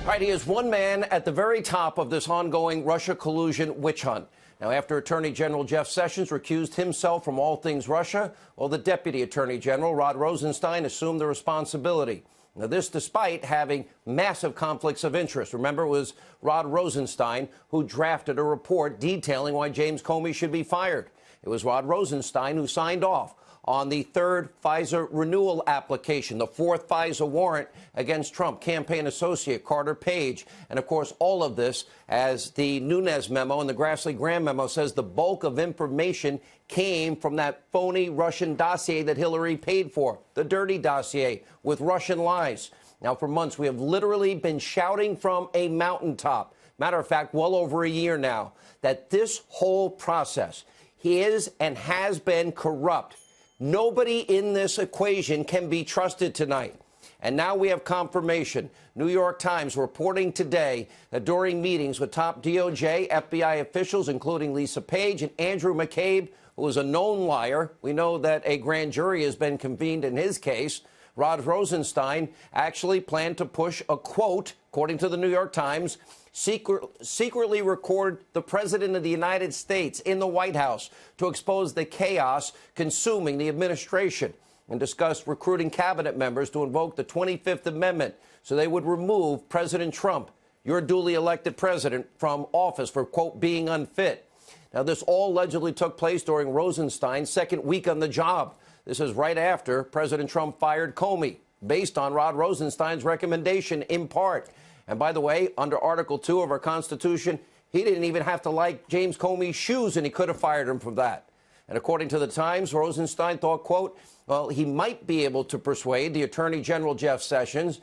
All right, he is one man at the very top of this ongoing Russia collusion witch hunt. Now, after Attorney General Jeff Sessions recused himself from all things Russia, well, the Deputy Attorney General, Rosen Stein, assumed the responsibility. Now, this despite having massive conflicts of interest. Remember, it was Rosen Stein who drafted a report detailing why James Comey should be fired. It was Rosen Stein who signed off on the third FISA renewal application, the fourth FISA warrant against Trump campaign associate Carter Page. And, of course, all of this, as the Nunez memo and the Grassley Graham memo says, the bulk of information came from that phony Russian dossier that Hillary paid for, the dirty dossier with Russian lies. Now, for months, we have literally been shouting from a mountaintop, matter of fact, well over a year now, that this whole process is and has been corrupt. Nobody in this equation can be trusted tonight. And now we have confirmation. New York Times reporting today that during meetings with top DOJ, FBI officials, including Lisa Page and Andrew McCabe, who is a known liar, we know that a grand jury has been convened in his case, Rosen Stein actually planned to push a quote, according to the New York Times, secretly record the President of the United States in the White House to expose the chaos consuming the administration, and discuss recruiting cabinet members to invoke the 25th Amendment so they would remove President Trump, your duly elected president, from office for, quote, being unfit. Now, this all allegedly took place during Rosenstein's second week on the job. This is right after President Trump fired Comey, based on Rosenstein's recommendation in part. And by the way, under Article 2 of our Constitution, he didn't even have to like James Comey's shoes, and he could have fired him for that. And according to the Times, Rosenstein thought, quote, well, he might be able to persuade the Attorney General Jeff Sessions,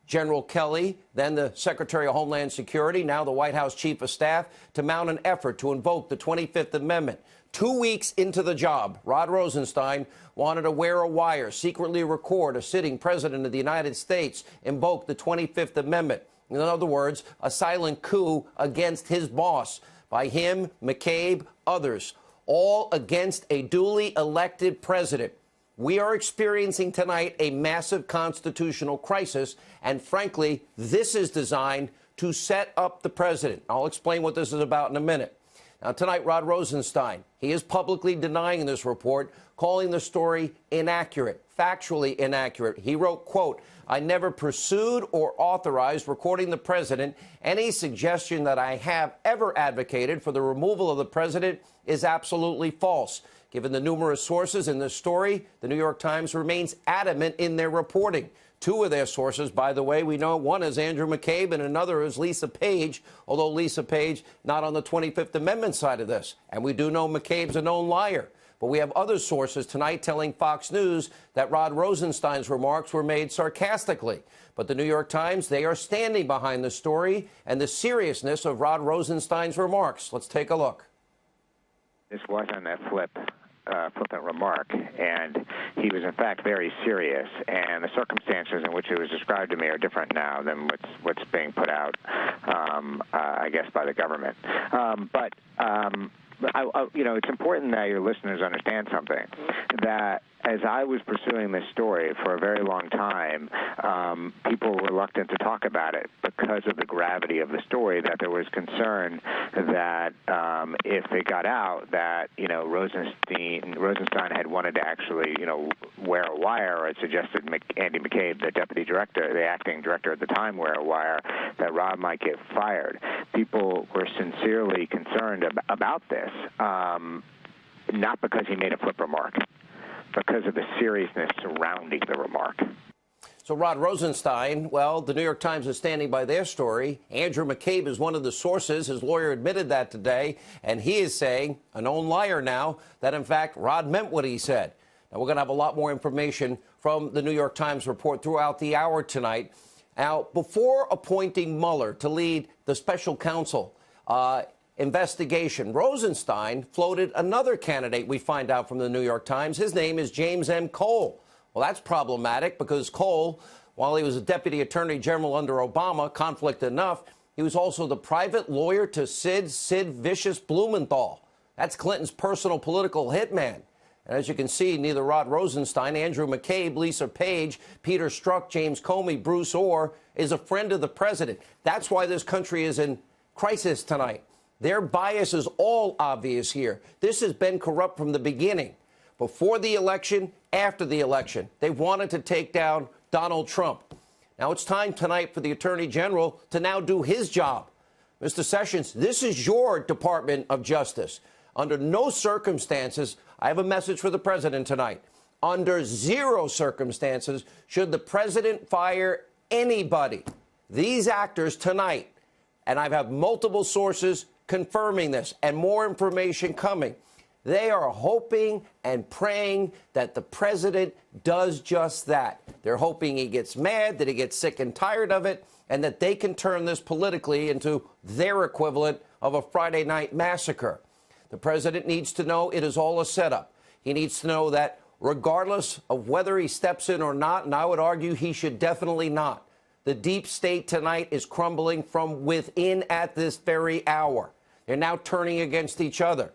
General Kelly, then the Secretary of Homeland Security, now the White House Chief of Staff, to mount an effort to invoke the 25th Amendment. 2 weeks into the job, Rosenstein wanted to wear a wire, secretly record a sitting president of the United States invoke the 25th Amendment. In other words, a silent coup against his boss by him, McCabe, others, all against a duly elected president. We are experiencing tonight a massive constitutional crisis, and frankly, this is designed to set up the president. I'll explain what this is about in a minute. Now, tonight, Rosenstein, he is publicly denying this report, calling the story inaccurate, factually inaccurate. He wrote, quote, I never pursued or authorized recording the president. Any suggestion that I have ever advocated for the removal of the president is absolutely false. Given the numerous sources in this story, the New York Times remains adamant in their reporting. Two of their sources, by the way, we know one is Andrew McCabe and another is Lisa Page, although Lisa Page not on the 25th Amendment side of this. And we do know McCabe's a known liar. But we have other sources tonight telling Fox News that Rosenstein's remarks were made sarcastically. But the New York Times, they are standing behind the story and the seriousness of Rosenstein's remarks. Let's take a look. This wasn't a flippant remark, and he was in fact very serious, and the circumstances in which it was described to me are different now than what's being put out, I guess, by the government. You know, it's important that your listeners understand something, that as I was pursuing this story for a very long time, people were reluctant to talk about it because of the gravity of the story, that there was concern that if it got out that, you know, Rosenstein had wanted to actually, you know, wear a wire, or had suggested Andy McCabe, the deputy director, the acting director at the time, wear a wire, that Rob might get fired. People were sincerely concerned about this, not because he made a flip remark, because of the seriousness surrounding the remark. So Rosenstein, well, the New York Times is standing by their story. Andrew McCabe is one of the sources. His lawyer admitted that today, and he is saying, a known liar now, that in fact Rod meant what he said. Now, we're going to have a lot more information from the New York Times report throughout the hour tonight. Now, before appointing Mueller to lead the special counsel investigation, Rosenstein floated another candidate, we find out from the New York Times. His name is James M. Cole. Well, that's problematic because Cole, while he was a deputy attorney general under Obama, conflict enough, he was also the private lawyer to Sid Vicious Blumenthal. That's Clinton's personal political hitman. And as you can see, neither Rod Rosenstein, Andrew McCabe, Lisa Page, Peter Strzok, James Comey, Bruce Orr is a friend of the president. That's why this country is in crisis tonight. Their bias is all obvious here. This has been corrupt from the beginning. Before the election, after the election, they wanted to take down Donald Trump. Now it's time tonight for the Attorney General to now do his job. Mr. Sessions, this is your Department of Justice. Under no circumstances, I have a message for the president tonight. Under zero circumstances should the president fire anybody. These actors tonight, and I've had multiple sources confirming this and more information coming. They are hoping and praying that the president does just that. They're hoping he gets mad, that he gets sick and tired of it, and that they can turn this politically into their equivalent of a Friday night massacre. The president needs to know it is all a setup. He needs to know that regardless of whether he steps in or not, and I would argue he should definitely not, the deep state tonight is crumbling from within at this very hour. They're now turning against each other.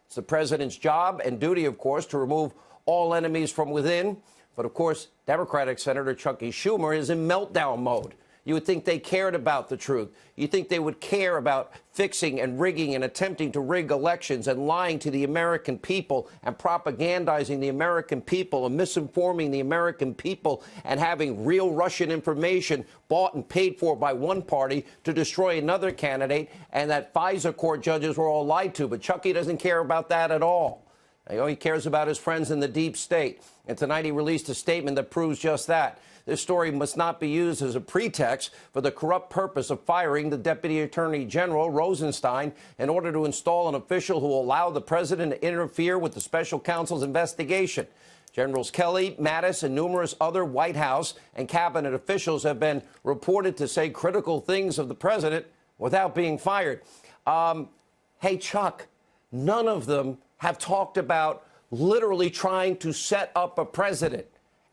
It's the president's job and duty, of course, to remove all enemies from within. But, of course, Democratic Senator Chucky Schumer is in meltdown mode. You would think they cared about the truth. You think they would care about fixing and rigging and attempting to rig elections and lying to the American people and propagandizing the American people and misinforming the American people and having real Russian information bought and paid for by one party to destroy another candidate, and that FISA court judges were all lied to. But Chucky doesn't care about that at all. He cares about his friends in the deep state. And tonight he released a statement that proves just that. This story must not be used as a pretext for the corrupt purpose of firing the Deputy Attorney General, Rosenstein, in order to install an official who will allow the president to interfere with the special counsel's investigation. Generals Kelly, Mattis, and numerous other White House and cabinet officials have been reported to say critical things of the president without being fired. Hey, Chuck, none of them have talked about literally trying to set up a president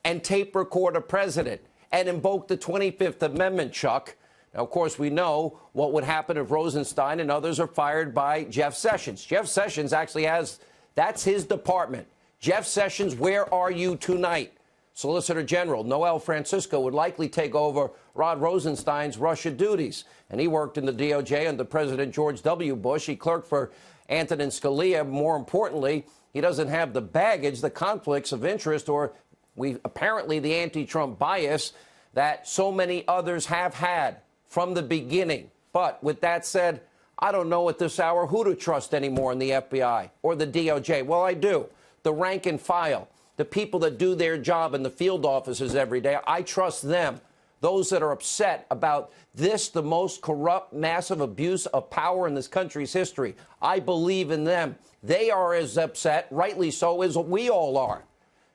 and tape record a president and invoke the 25th Amendment, Chuck. Now, of course, we know what would happen if Rosenstein and others are fired by Jeff Sessions. Jeff Sessions actually that's his department. Jeff Sessions, where are you tonight? Solicitor General Noel Francisco would likely take over Rod Rosenstein's Russia duties. And he worked in the DOJ under President George W. Bush. He clerked for Antonin Scalia. More importantly, he doesn't have the baggage, the conflicts of interest, or apparently the anti-Trump bias that so many others have had from the beginning. But with that said, I don't know at this hour who to trust anymore in the FBI or the DOJ. Well, I do. The rank and file, the people that do their job in the field offices every day, I trust them. Those that are upset about this, the most corrupt, massive abuse of power in this country's history, I believe in them. They are as upset, rightly so, as we all are.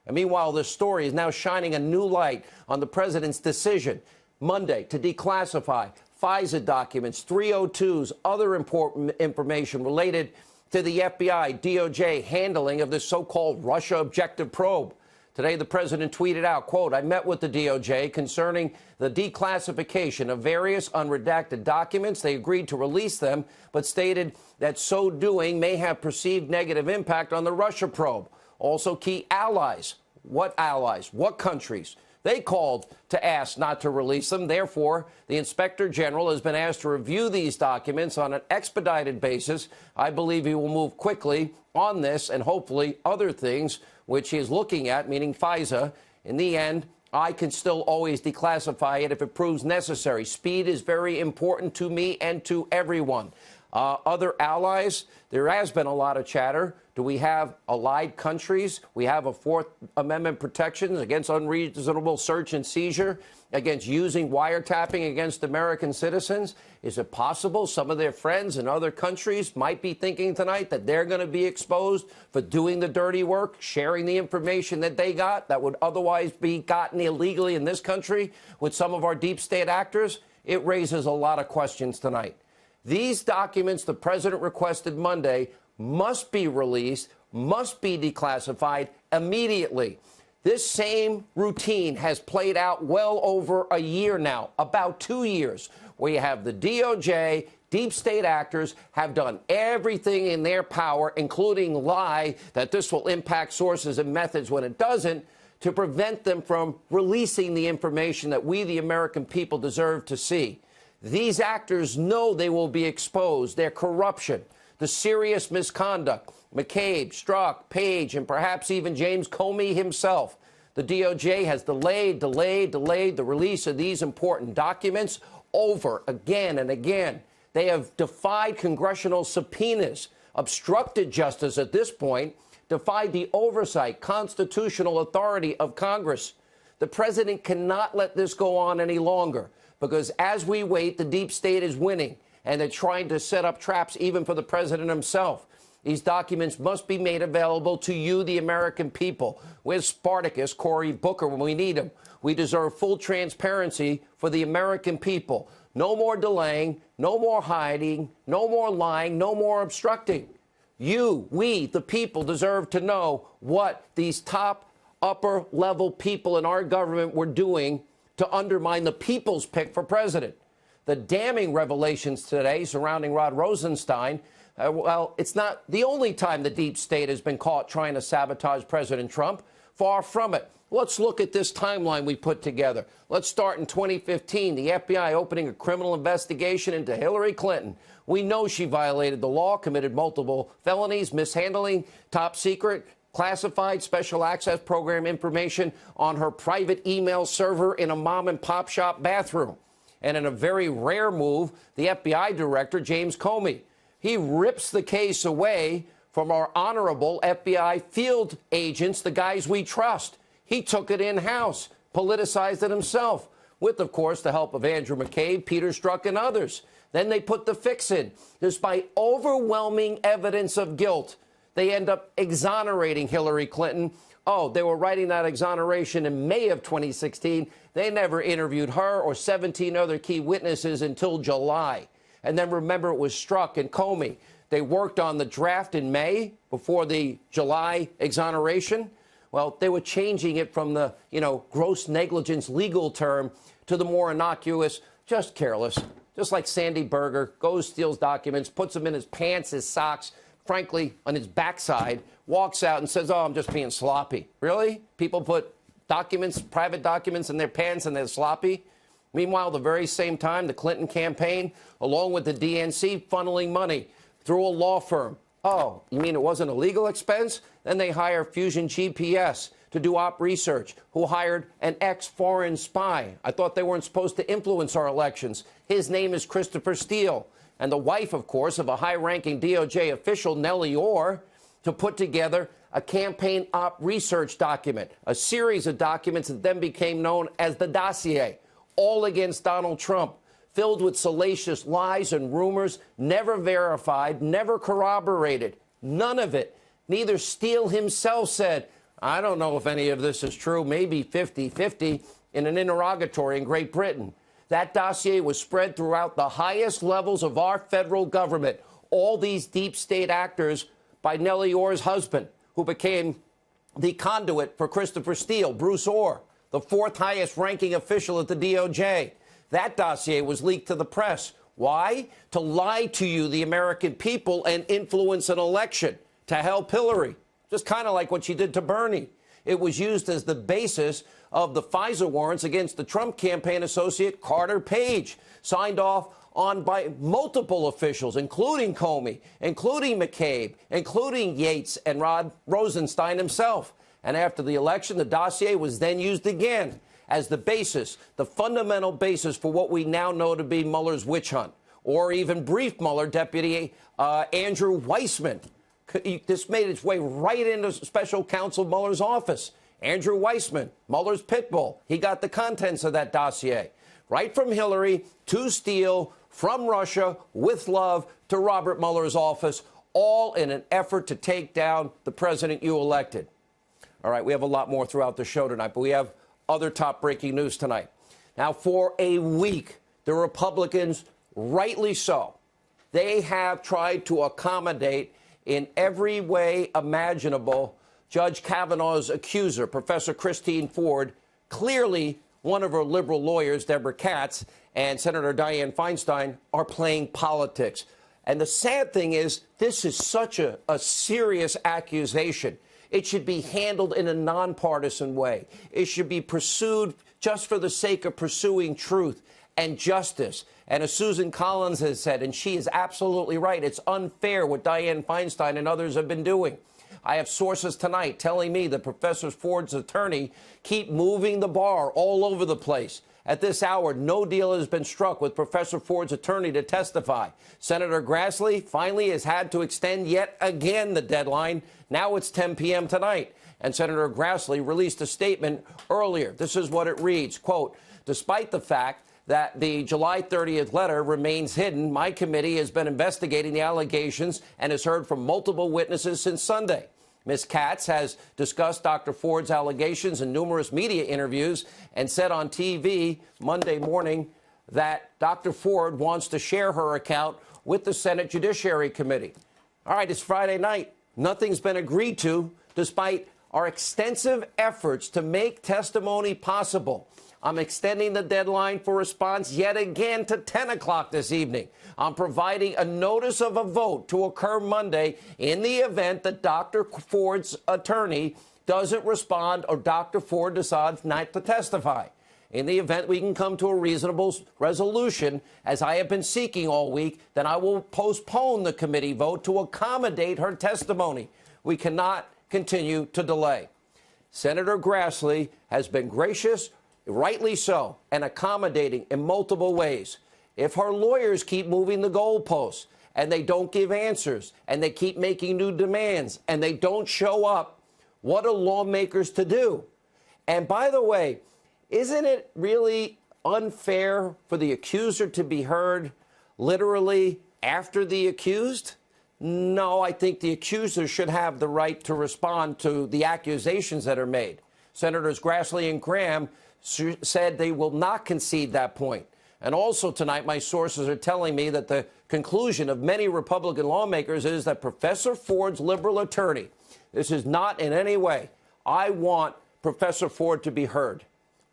And meanwhile, this story is now shining a new light on the president's decision Monday to declassify FISA documents, 302s, other important information related to the FBI, DOJ handling of this so-called Russia objective probe. Today, the president tweeted out, quote, I met with the DOJ concerning the declassification of various unredacted documents. They agreed to release them, but stated that so doing may have perceived negative impact on the Russia probe. Also, key allies. What allies? What countries? They called to ask not to release them. Therefore, the Inspector General has been asked to review these documents on an expedited basis. I believe he will move quickly on this and hopefully other things which he is looking at, meaning FISA. In the end, I can still always declassify it if it proves necessary. Speed is very important to me and to everyone. Other allies, there has been a lot of chatter. Do we have allied countries? We have a Fourth Amendment protections against unreasonable search and seizure, against using wiretapping against American citizens. Is it possible some of their friends in other countries might be thinking tonight that they're going to be exposed for doing the dirty work, sharing the information that they got that would otherwise be gotten illegally in this country with some of our deep state actors? It raises a lot of questions tonight. These documents the president requested Monday must be released, must be declassified immediately. This same routine has played out well over a year now, about 2 years, where you have the DOJ, deep state actors have done everything in their power, including lie that this will impact sources and methods when it doesn't, to prevent them from releasing the information that we, the American people, deserve to see. These actors know they will be exposed, their corruption, the serious misconduct. McCabe, Strzok, Page, and perhaps even James Comey himself. The DOJ has delayed the release of these important documents over again and again. They have defied congressional subpoenas, obstructed justice at this point, defied the oversight, constitutional authority of Congress. The president cannot let this go on any longer because as we wait, the deep state is winning and they're trying to set up traps even for the president himself. These documents must be made available to you, the American people. Where's Spartacus, Cory Booker, when we need him? We deserve full transparency for the American people. No more delaying, no more hiding, no more lying, no more obstructing. You, we, the people, deserve to know what these top, upper-level people in our government were doing to undermine the people's pick for president. The damning revelations today surrounding Rod Rosenstein, well, it's not the only time the deep state has been caught trying to sabotage President Trump. Far from it. Let's look at this timeline we put together. Let's start in 2015, the FBI opening a criminal investigation into Hillary Clinton. We know she violated the law, committed multiple felonies, mishandling top secret, classified special access program information on her private email server in a mom and pop shop bathroom. And in a very rare move, the FBI director, James Comey, he rips the case away from our honorable FBI field agents, the guys we trust. He took it in-house, politicized it himself, with, of course, the help of Andrew McCabe, Peter Strzok, and others. Then they put the fix in. Despite overwhelming evidence of guilt, they end up exonerating Hillary Clinton. Oh, they were writing that exoneration in May of 2016. They never interviewed her or 17 other key witnesses until July. And then remember, it was Strzok and Comey. They worked on the draft in May before the July exoneration. Well, they were changing it from the, gross negligence legal term to the more innocuous, just careless. Just like Sandy Berger goes, steals documents, puts them in his pants, his socks, frankly, on his backside, walks out and says, oh, I'm just being sloppy. Really? People put documents, private documents in their pants and they're sloppy? Meanwhile, the very same time, the Clinton campaign, along with the DNC, funneling money through a law firm. Oh, you mean it wasn't a legal expense? Then they hire Fusion GPS to do op research, who hired an ex-foreign spy. I thought they weren't supposed to influence our elections. His name is Christopher Steele, and the wife, of course, of a high-ranking DOJ official, Nellie Orr, to put together a campaign op research document, a series of documents that then became known as the dossier, all against Donald Trump, filled with salacious lies and rumors, never verified, never corroborated. None of it. Neither Steele himself said, I don't know if any of this is true, maybe 50-50, in an interrogatory in Great Britain. That dossier was spread throughout the highest levels of our federal government, all these deep state actors, by Nellie Orr's husband, who became the conduit for Christopher Steele, Bruce Orr, the fourth highest ranking official at the DOJ. That dossier was leaked to the press. Why? To lie to you, the American people, and influence an election to help Hillary. Just kind of like what she did to Bernie. It was used as the basis of the FISA warrants against the Trump campaign associate Carter Page, signed off on by multiple officials, including Comey, including McCabe, including Yates and Rod Rosenstein himself. And after the election, the dossier was then used again as the basis, the fundamental basis for what we now know to be Mueller's witch hunt, or even briefed Mueller Deputy Andrew Weissman. This made its way right into special counsel Mueller's office. Andrew Weissman, Mueller's pit bull. He got the contents of that dossier right from Hillary to Steele, from Russia, with love, to Robert Mueller's office, all in an effort to take down the president you elected. All right, we have a lot more throughout the show tonight, but we have other top breaking news tonight. Now, for a week, the Republicans, rightly so, they have tried to accommodate in every way imaginable Judge Kavanaugh's accuser, Professor Christine Ford, clearly one of her liberal lawyers, Deborah Katz, and Senator Dianne Feinstein are playing politics. And the sad thing is, this is such a serious accusation. It should be handled in a nonpartisan way. It should be pursued just for the sake of pursuing truth and justice. And as Susan Collins has said, and she is absolutely right, it's unfair what Dianne Feinstein and others have been doing. I have sources tonight telling me that Professor Ford's attorney keep moving the bar all over the place. At this hour, no deal has been struck with Professor Ford's attorney to testify. Senator Grassley finally has had to extend yet again the deadline. Now it's 10 p.m. tonight. And Senator Grassley released a statement earlier. This is what it reads, quote, despite the fact that the July 30th letter remains hidden, my committee has been investigating the allegations and has heard from multiple witnesses since Sunday. Ms. Katz has discussed Dr. Ford's allegations in numerous media interviews and said on TV Monday morning that Dr. Ford wants to share her account with the Senate Judiciary Committee. All right, it's Friday night. Nothing's been agreed to, despite our extensive efforts to make testimony possible. I'm extending the deadline for response yet again to 10 o'clock this evening. I'm providing a notice of a vote to occur Monday in the event that Dr. Ford's attorney doesn't respond or Dr. Ford decides not to testify. In the event we can come to a reasonable resolution, as I have been seeking all week, then I will postpone the committee vote to accommodate her testimony. We cannot continue to delay. Senator Grassley has been gracious, rightly so, and accommodating in multiple ways. If her lawyers keep moving the goalposts and they don't give answers and they keep making new demands and they don't show up, what are lawmakers to do? And by the way, isn't it really unfair for the accuser to be heard literally after the accused? No, I think the accuser should have the right to respond to the accusations that are made. Senators Grassley and Graham said they will not concede that point. And also tonight, my sources are telling me that the conclusion of many Republican lawmakers is that Professor Ford's liberal attorney, this is not in any way, I want Professor Ford to be heard.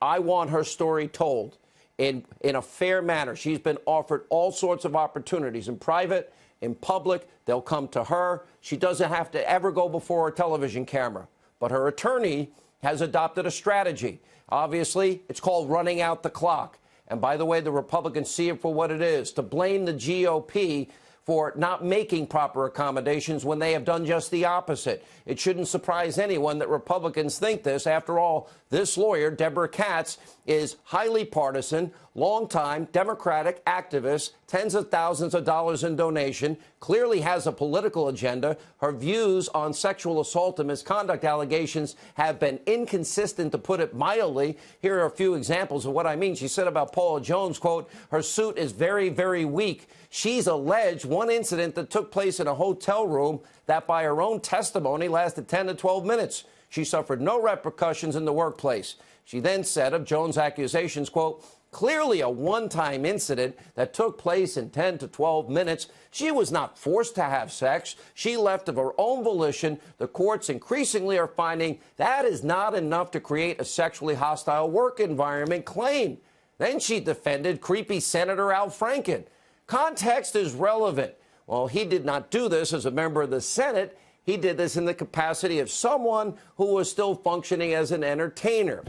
I want her story told in a fair manner. She's been offered all sorts of opportunities in private, in public. They'll come to her. She doesn't have to ever go before a television camera. But her attorney has adopted a strategy. Obviously, it's called running out the clock. And by the way, the Republicans see it for what it is, to blame the GOP for not making proper accommodations when they have done just the opposite. It shouldn't surprise anyone that Republicans think this. After all, this lawyer, Deborah Katz, is highly partisan, longtime Democratic activist, tens of thousands of dollars in donation, clearly has a political agenda. Her views on sexual assault and misconduct allegations have been inconsistent, to put it mildly. Here are a few examples of what I mean. She said about Paula Jones, quote, her suit is very, very weak. She's alleged one incident that took place in a hotel room that, by her own testimony, lasted 10 to 12 minutes. She suffered no repercussions in the workplace. She then said of Jones' accusations, quote, clearly a one-time incident that took place in 10 to 12 minutes. She was not forced to have sex. She left of her own volition. The courts increasingly are finding that is not enough to create a sexually hostile work environment claim. Then she defended creepy Senator Al Franken. Context is relevant. Well, he did not do this as a member of the Senate. He did this in the capacity of someone who was still functioning as an entertainer.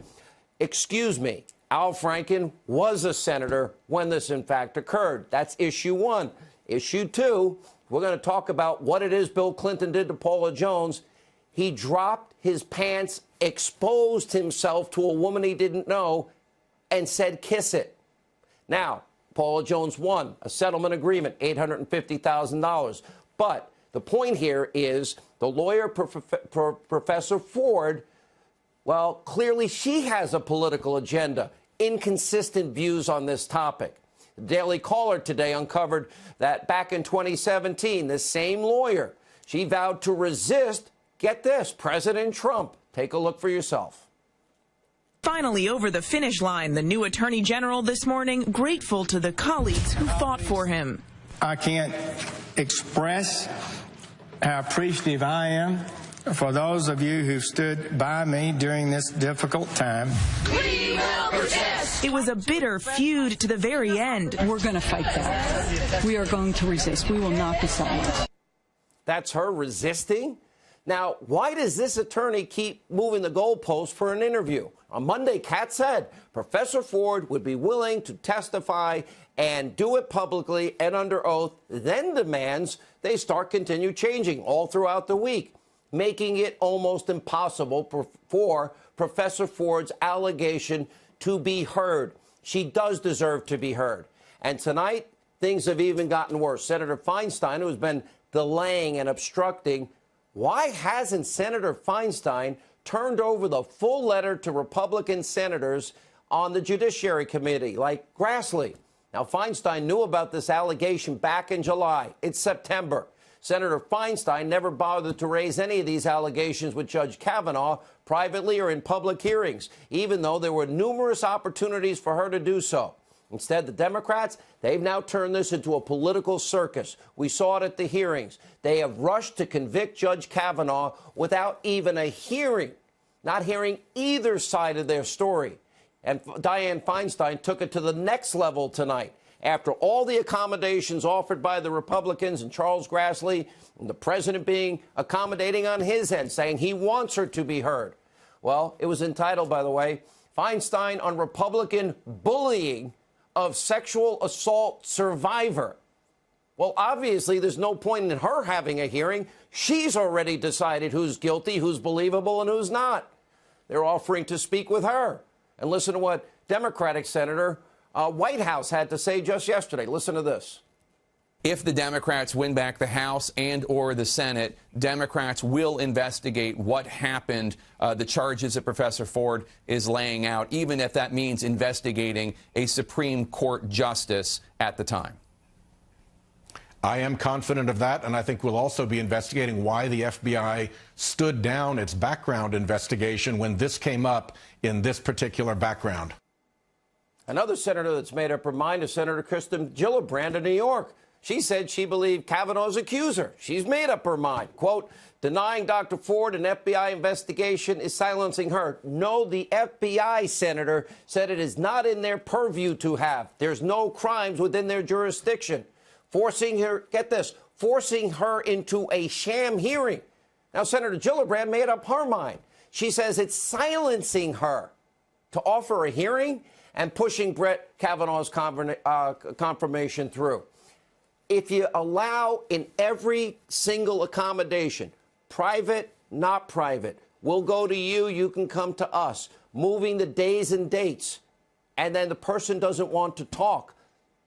Excuse me, Al Franken was a senator when this, in fact, occurred. That's issue one. Issue two, we're going to talk about what it is Bill Clinton did to Paula Jones. He dropped his pants, exposed himself to a woman he didn't know, and said, kiss it. Now, Paula Jones won a settlement agreement, $850,000. But the point here is the lawyer, Professor Ford, well, clearly she has a political agenda, inconsistent views on this topic. The Daily Caller today uncovered that back in 2017, this same lawyer, she vowed to resist, get this, President Trump. Take a look for yourself. Finally over the finish line, the new Attorney General this morning grateful to the colleagues who fought for him. I can't express how appreciative I am For those of you who stood by me during this difficult time, we will protest. It was a bitter feud to the very end. We're going to fight back. We are going to resist. We will not be silent. That's her resisting? Now, why does this attorney keep moving the goalpost for an interview? On Monday, Kat said Professor Ford would be willing to testify and do it publicly and under oath, then demands they continue changing all throughout the week, making it almost impossible for Professor Ford's allegation to be heard. She does deserve to be heard. And tonight, things have even gotten worse. Senator Feinstein, who has been delaying and obstructing, why hasn't Senator Feinstein turned over the full letter to Republican senators on the Judiciary Committee, like Grassley? Now, Feinstein knew about this allegation back in July. It's September. Senator Feinstein never bothered to raise any of these allegations with Judge Kavanaugh privately or in public hearings, even though there were numerous opportunities for her to do so. Instead, the Democrats, they've now turned this into a political circus. We saw it at the hearings. They have rushed to convict Judge Kavanaugh without even a hearing, not hearing either side of their story. And Dianne Feinstein took it to the next level tonight. After all the accommodations offered by the Republicans and Charles Grassley, and the president being accommodating on his end, saying he wants her to be heard. Well, it was entitled, by the way, Feinstein on Republican bullying of sexual assault survivor. Well, obviously, there's no point in her having a hearing. She's already decided who's guilty, who's believable, and who's not. They're offering to speak with her. And listen to what Democratic Senator Whitehouse had to say just yesterday. Listen to this. If the Democrats win back the House and or the Senate, Democrats will investigate what happened, the charges that Professor Ford is laying out, even if that means investigating a Supreme Court justice at the time. I am confident of that, and I think we'll also be investigating why the FBI stood down its background investigation when this came up in this particular background. Another senator that's made up her mind is Senator Kirsten Gillibrand of New York. She said she believed Kavanaugh's accuser. She's made up her mind. Quote, denying Dr. Ford an FBI investigation is silencing her. No, the FBI, Senator, said it is not in their purview to have. There's no crimes within their jurisdiction. Forcing her, get this, forcing her into a sham hearing. Now, Senator Gillibrand made up her mind. She says it's silencing her to offer a hearing and pushing Brett Kavanaugh's confirmation through. If you allow in every single accommodation, private, not private, we'll go to you, you can come to us, moving the days and dates, and then the person doesn't want to talk.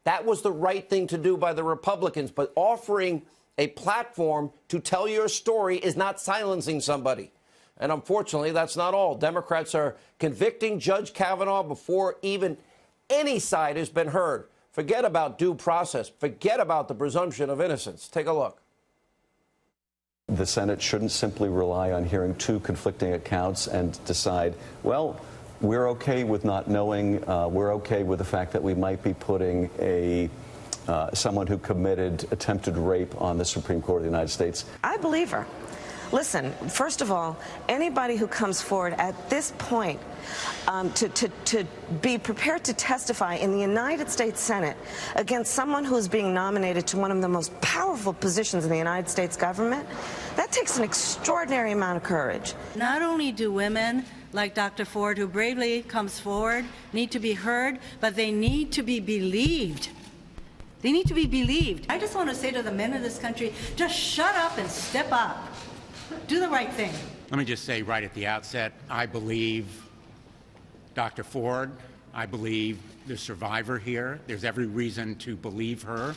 That was the right thing to do by the Republicans, but offering a platform to tell your story is not silencing somebody. And unfortunately, that's not all. Democrats are convicting Judge Kavanaugh before even any side has been heard. Forget about due process. Forget about the presumption of innocence. Take a look. The Senate shouldn't simply rely on hearing two conflicting accounts and decide, well, we're okay with not knowing. We're okay with the fact that we might be putting someone who committed attempted rape on the Supreme Court of the United States. I believe her. Listen, first of all, anybody who comes forward at this point to be prepared to testify in the United States Senate against someone who's being nominated to one of the most powerful positions in the United States government, that takes an extraordinary amount of courage. Not only do women like Dr. Ford, who bravely comes forward, need to be heard, but they need to be believed. They need to be believed. I just want to say to the men of this country, just shut up and step up. Do the right thing. Let me just say right at the outset, I believe Dr. Ford. I believe the survivor here. There's every reason to believe her.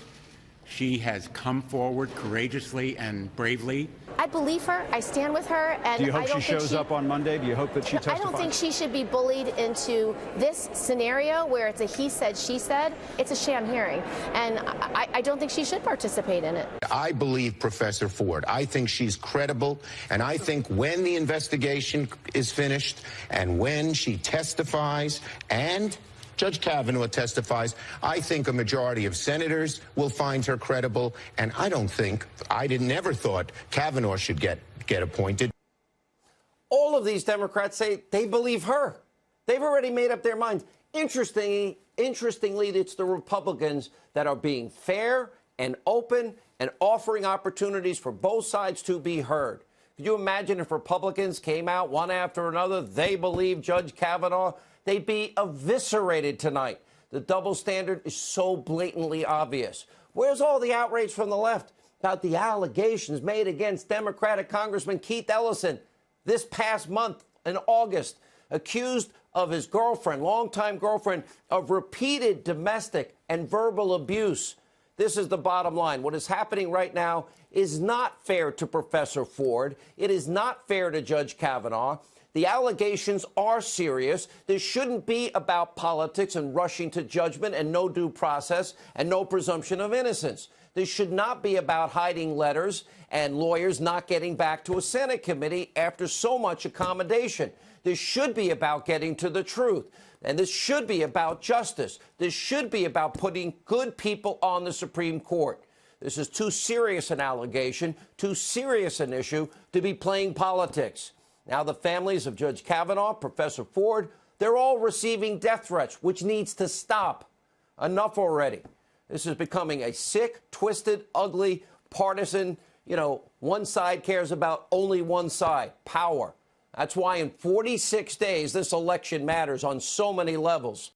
She has come forward courageously and bravely. I believe her. I stand with her. And do you hope I don't she shows up on Monday? Do you hope that she testifies? I don't think she should be bullied into this scenario where it's a he said, she said. It's a sham hearing. And I don't think she should participate in it. I believe Professor Ford. I think she's credible. And I think when the investigation is finished and when she testifies and Judge Kavanaugh testifies, I think a majority of senators will find her credible, and I never thought Kavanaugh should get appointed. All of these Democrats say they believe her. They've already made up their minds. Interestingly, it's the Republicans that are being fair and open and offering opportunities for both sides to be heard. Could you imagine if Republicans came out one after another, they believe Judge Kavanaugh, they'd be eviscerated tonight. The double standard is so blatantly obvious. Where's all the outrage from the left about the allegations made against Democratic Congressman Keith Ellison this past month in August, accused of his girlfriend, longtime girlfriend, of repeated domestic and verbal abuse? This is the bottom line. What is happening right now is not fair to Professor Ford. It is not fair to Judge Kavanaugh. The allegations are serious. This shouldn't be about politics and rushing to judgment and no due process and no presumption of innocence. This should not be about hiding letters and lawyers not getting back to a Senate committee after so much accommodation. This should be about getting to the truth. And this should be about justice. This should be about putting good people on the Supreme Court. This is too serious an allegation, too serious an issue to be playing politics. Now the families of Judge Kavanaugh, Professor Ford, they're all receiving death threats, which needs to stop. Enough already. This is becoming a sick, twisted, ugly, partisan, one side cares about only one side, power. That's why in 46 days, this election matters on so many levels.